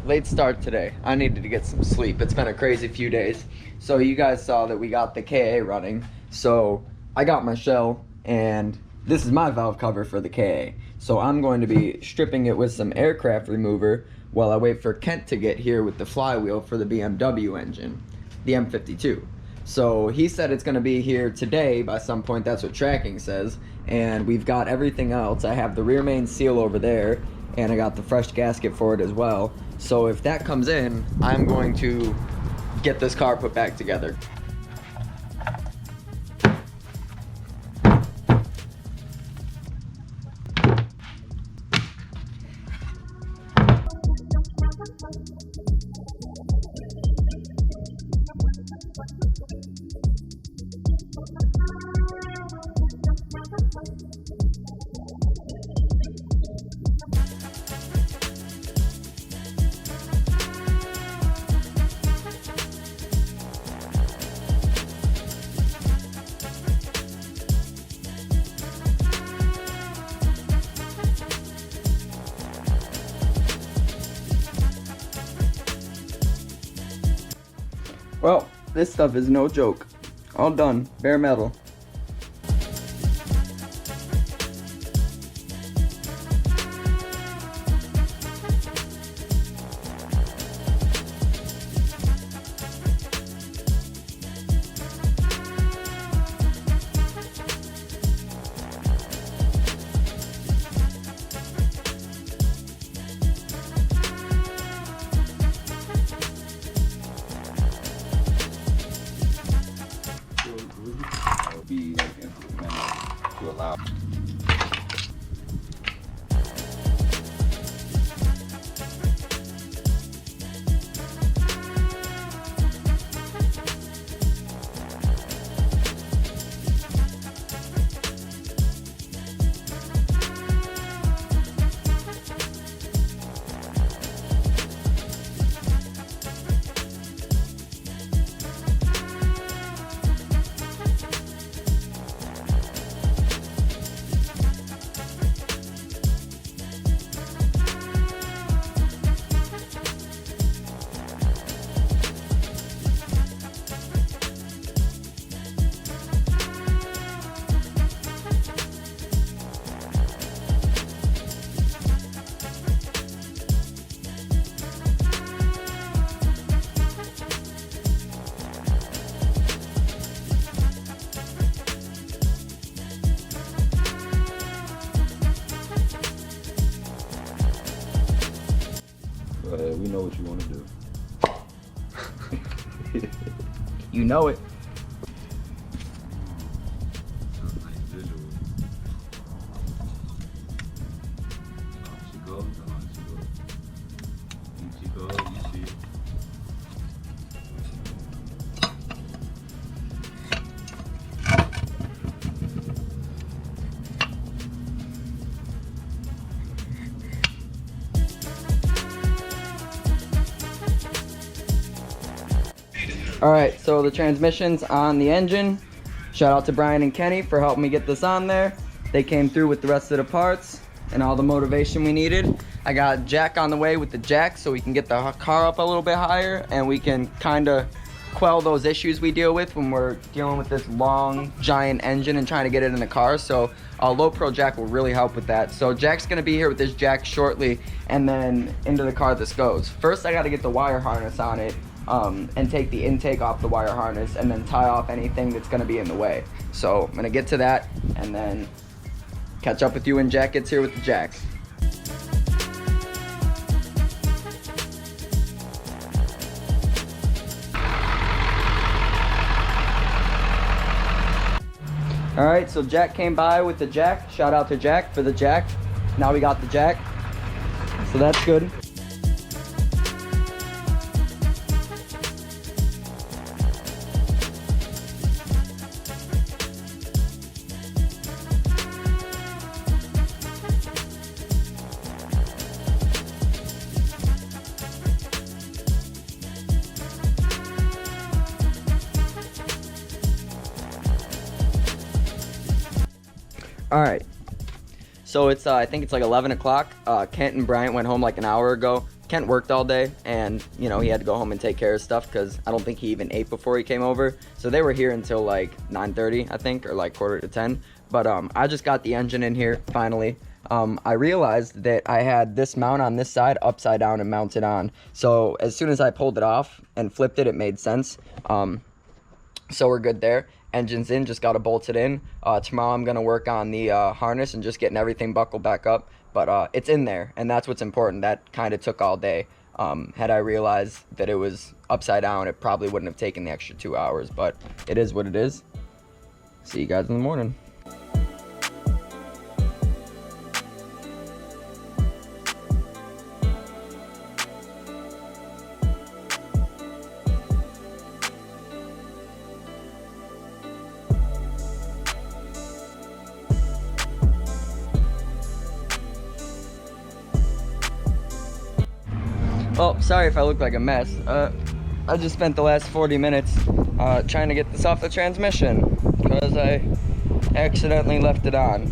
late start today. I needed to get some sleep. It's been a crazy few days. So you guys saw that we got the KA running. So I got my shell, and this is my valve cover for the KA. So I'm going to be stripping it with some aircraft remover while I wait for Kent to get here with the flywheel for the BMW engine, the M52. So he said it's going to be here today by some point. That's what tracking says. And we've got everything else. I have the rear main seal over there, and I got the fresh gasket for it as well. So if that comes in, I'm going to get this car put back together. Well, this stuff is no joke. All done, bare metal. Be like implemented to allow. We know what you want to do. You know it. Alright, so the transmission's on the engine. Shout out to Brian and Kenny for helping me get this on there. They came through with the rest of the parts and all the motivation we needed. I got Jack on the way with the jack so we can get the car up a little bit higher, and we can kind of quell those issues we deal with when we're dealing with this long giant engine and trying to get it in the car. So a low pro jack will really help with that. So Jack's gonna be here with this jack shortly, and then into the car this goes. First I got to get the wire harness on it and take the intake off the wire harness, and then tie off anything that's going to be in the way. So I'm going to get to that and then catch up with you when Jack gets here with the jack. Alright, so Jack came by with the jack. Shout out to Jack for the jack. Now we got the jack, so that's good. All right, so it's I think it's like 11 o'clock. Kent and Bryant went home like an hour ago. Kent worked all day, and you know, he had to go home and take care of stuff because I don't think he even ate before he came over. So they were here until like 9:30, I think, or like quarter to 10. But I just got the engine in here finally. I realized that I had this mount on this side upside down and mounted on. So as soon as I pulled it off and flipped it, it made sense. So we're good there. Engine's in, just got to bolt it in. Tomorrow I'm going to work on the harness and just getting everything buckled back up. But it's in there, and that's what's important. That kind of took all day. Had I realized that it was upside down, it probably wouldn't have taken the extra 2 hours. But it is what it is. See you guys in the morning. Well, sorry if I look like a mess. I just spent the last 40 minutes trying to get this off the transmission because I accidentally left it on.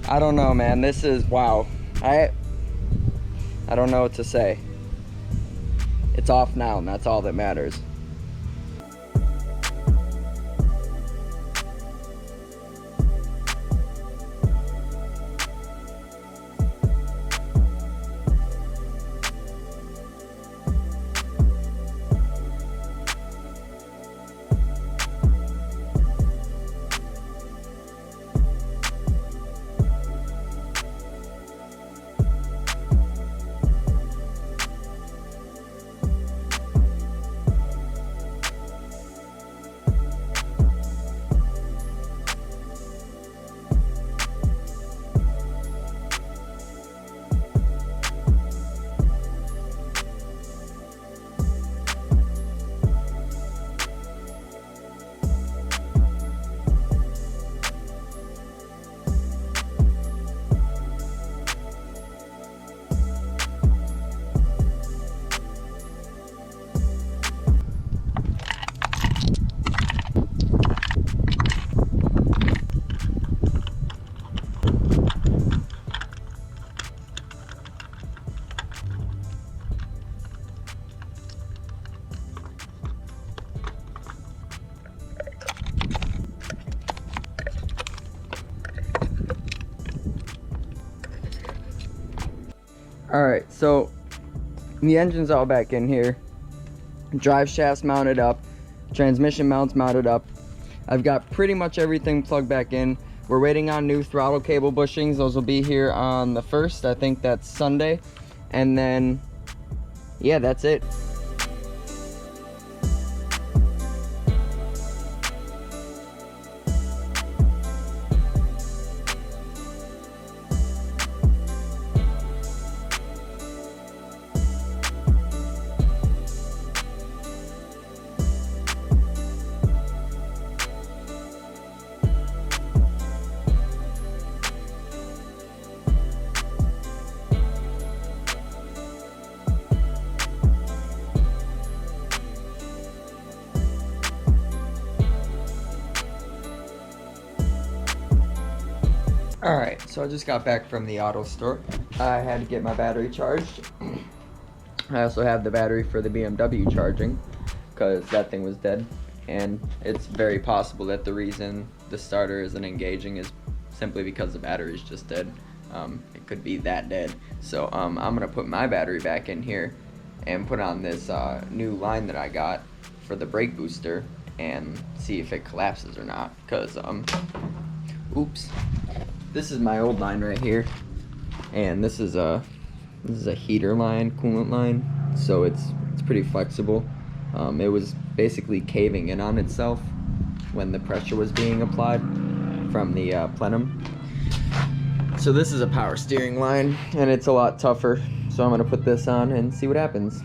I don't know, man. This is, wow. I don't know what to say. It's off now, and that's all that matters. Alright, so the engine's all back in here. Drive shaft's mounted up. Transmission mount's mounted up. I've got pretty much everything plugged back in. We're waiting on new throttle cable bushings. Those will be here on the 1st. I think that's Sunday. And then, yeah, that's it. Alright, so I just got back from the auto store. I had to get my battery charged. I also have the battery for the BMW charging because that thing was dead. And it's very possible that the reason the starter isn't engaging is simply because the battery is just dead. It could be that dead. So I'm going to put my battery back in here and put on this new line that I got for the brake booster and see if it collapses or not. Because, oops. This is my old line right here, and this is a heater line, coolant line, so it's pretty flexible. It was basically caving in on itself when the pressure was being applied from the plenum. So this is a power steering line, and it's a lot tougher. So I'm gonna put this on and see what happens.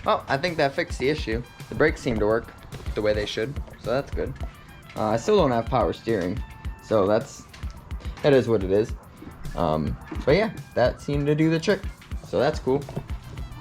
Oh, I think that fixed the issue. The brakes seem to work the way they should, so that's good. I still don't have power steering, so that is what it is. But yeah, that seemed to do the trick, so that's cool.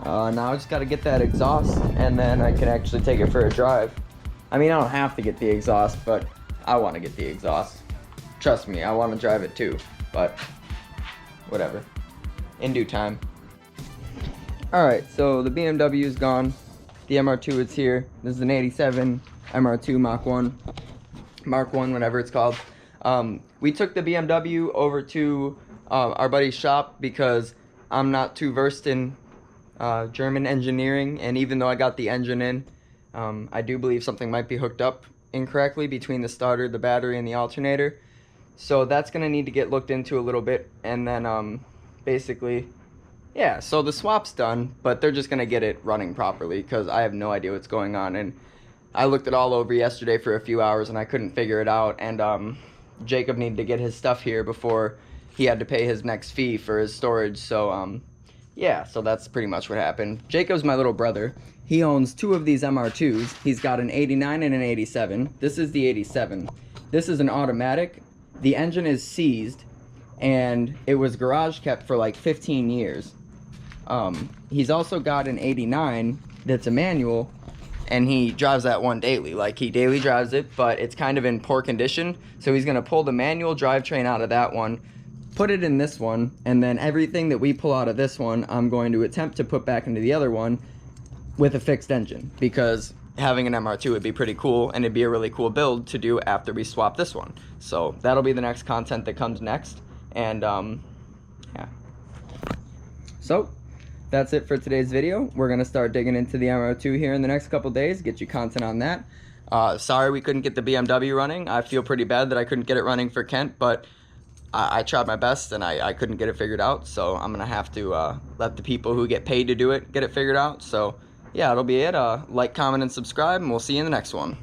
Now I just gotta get that exhaust, and then I can actually take it for a drive. I mean, I don't have to get the exhaust, but I want to get the exhaust. Trust me, I want to drive it too, but whatever. In due time. Alright, so the BMW is gone. The MR2 is here. This is an 87 MR2 Mach 1. Mark 1, whatever it's called. We took the BMW over to our buddy's shop because I'm not too versed in German engineering, and even though I got the engine in, I do believe something might be hooked up incorrectly between the starter, the battery, and the alternator. So that's going to need to get looked into a little bit, and then basically, yeah, so the swap's done, but they're just going to get it running properly because I have no idea what's going on, and I looked it all over yesterday for a few hours and I couldn't figure it out, and Jacob needed to get his stuff here before he had to pay his next fee for his storage, so yeah, so that's pretty much what happened. Jacob's my little brother. He owns 2 of these MR2s. He's got an 89 and an 87. This is the 87. This is an automatic. The engine is seized, and it was garage kept for like 15 years. He's also got an 89 that's a manual, and he drives that one daily. Like, he daily drives it, but it's kind of in poor condition, so he's going to pull the manual drivetrain out of that one, put it in this one, and then everything that we pull out of this one, I'm going to attempt to put back into the other one with a fixed engine, because having an MR2 would be pretty cool, and it'd be a really cool build to do after we swap this one. So that'll be the next content that comes next, and yeah. So that's it for today's video. We're gonna start digging into the MR2 here in the next couple days, get you content on that. Sorry we couldn't get the BMW running. I feel pretty bad that I couldn't get it running for Kent, but I tried my best and I couldn't get it figured out, so I'm gonna have to let the people who get paid to do it get it figured out. So yeah, that'll be it. Like, comment, and subscribe, and we'll see you in the next one.